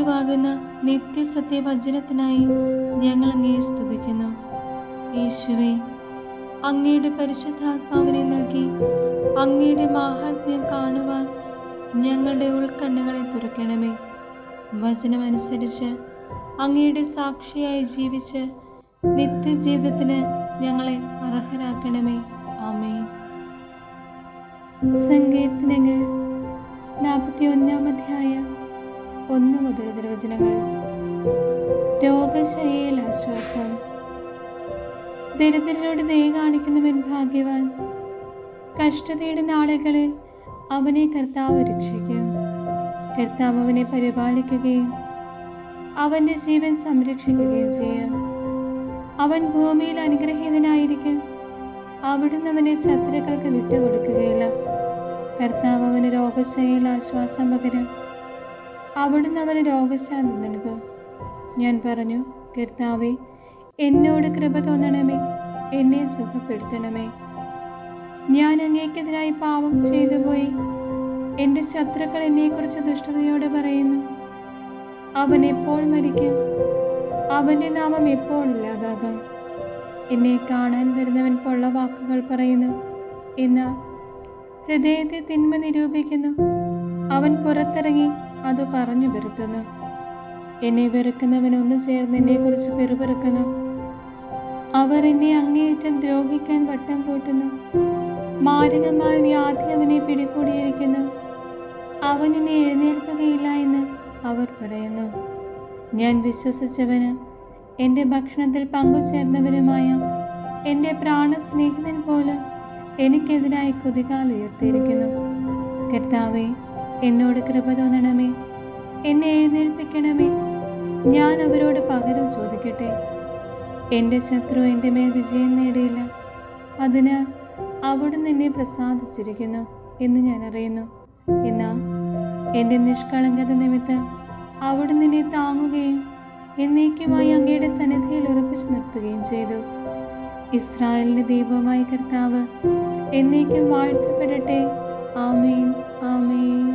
യേശുവാകുന്ന നിത്യസത്യവചനത്തിനായി ഞങ്ങൾ അങ്ങയെ സ്തുതിക്കുന്നു. യേശുവേ, അങ്ങയുടെ പരിശുദ്ധാത്മാവിനെ നൽകി അങ്ങയുടെ മാഹാത്മ്യം കാണുവാൻ ഞങ്ങളുടെ ഉൾക്കണ്ണുകളെ തുറക്കണമേ. വചനമനുസരിച്ച് അങ്ങയുടെ സാക്ഷിയായി ജീവിച്ച് നിത്യജീവിതത്തിന് ഞങ്ങളെ അർഹരാക്കണമേ. ആമേൻ. സങ്കീർത്തനങ്ങൾ 41 അധ്യായം 1 മുതൽ തിരുവചനങ്ങൾ. രോഗശയ്യയിൽ ആശ്വാസം. ദരിദ്രരോട് ദയ കാണിക്കുന്നവൻ ഭാഗ്യവാൻ. കഷ്ടതയുടെ നാളുകളിൽ അവനെ കർത്താവ് രക്ഷിക്കും. കർത്താവ് അവനെ പരിപാലിക്കുകയും അവൻ്റെ ജീവൻ സംരക്ഷിക്കുകയും ചെയ്യും. അവൻ ഭൂമിയിൽ അനുഗ്രഹീതനായിരിക്കും. അവിടുന്ന് അവനെ ശത്രുക്കൾക്ക് വിട്ടുകൊടുക്കുകയില്ല. കർത്താവ് അവന് രോഗശയ്യയിൽ ആശ്വാസം പകരും. അവിടുന്ന് അവന് രോഗശാന്തി നൽകും. ഞാൻ പറഞ്ഞു, കർത്താവേ, എന്നോട് കൃപ തോന്നണമേ, എന്നെ സുഖപ്പെടുത്തണമേ. ഞാൻ അങ്ങേക്കെതിരായി പാപം ചെയ്തു പോയി. എൻ്റെ ശത്രുക്കൾ എന്നെക്കുറിച്ച് ദുഷ്ടതയോടെ പറയുന്നു. അവൻ എപ്പോൾ മരിക്കും? അവൻ്റെ നാമം എപ്പോൾ ഇല്ലാതാകും? എന്നെ കാണാൻ വരുന്നവൻ പൊള്ള വാക്കുകൾ പറയുന്നു, എന്നാൽ ഹൃദയത്തെ തിന്മ നിരൂപിക്കുന്നു. അവൻ പുറത്തിറങ്ങി അത് പറഞ്ഞു വരുത്തുന്നു. എന്നെ വെറുക്കുന്നവൻ ഒന്ന് ചേർന്ന് എന്നെക്കുറിച്ച് പെറുപെറുക്കുന്നു. അവർ എന്നെ അങ്ങേയറ്റം ദ്രോഹിക്കാൻ വട്ടം കൂട്ടുന്നു. മാരകമായ വ്യാധി അവനെ പിടികൂടിയിരിക്കുന്നു. അവൻ ഇനി എഴുന്നേൽക്കുകയില്ല എന്ന് അവർ പറയുന്നു. ഞാൻ വിശ്വസിച്ചവന് എൻ്റെ ഭക്ഷണത്തിൽ പങ്കുചേർന്നവനുമായ എൻ്റെ പ്രാണസ്നേഹിതൻ പോലും എനിക്കെതിരായി കുതികാൽ ഉയർത്തിയിരിക്കുന്നു. കർത്താവേ, എന്നോട് കൃപ തോന്നണമേ, എന്നെ എഴുന്നേൽപ്പിക്കണമേ. ഞാൻ അവരോട് പകരം ചോദിക്കട്ടെ. എൻ്റെ ശത്രു എൻ്റെ മേൽ വിജയം നേടിയില്ല. അതിനാൽ അവിടുന്ന് എന്നെ പ്രസാദിച്ചിരിക്കുന്നു എന്ന് ഞാൻ അറിയുന്നു. എന്നാൽ എൻ്റെ നിഷ്കളങ്കത നിമിത്തം അവിടുന്ന് എന്നെ താങ്ങുകയും എന്നേക്കുമായി അങ്ങയുടെ സന്നിധിയിൽ ഉറപ്പിച്ചു നിർത്തുകയും ചെയ്തു. ഇസ്രായേലിൻ്റെ ദൈവമായ കർത്താവ് എന്നേക്കും വാഴ്ത്തപ്പെടട്ടെ. ആമേൻ, ആമേൻ.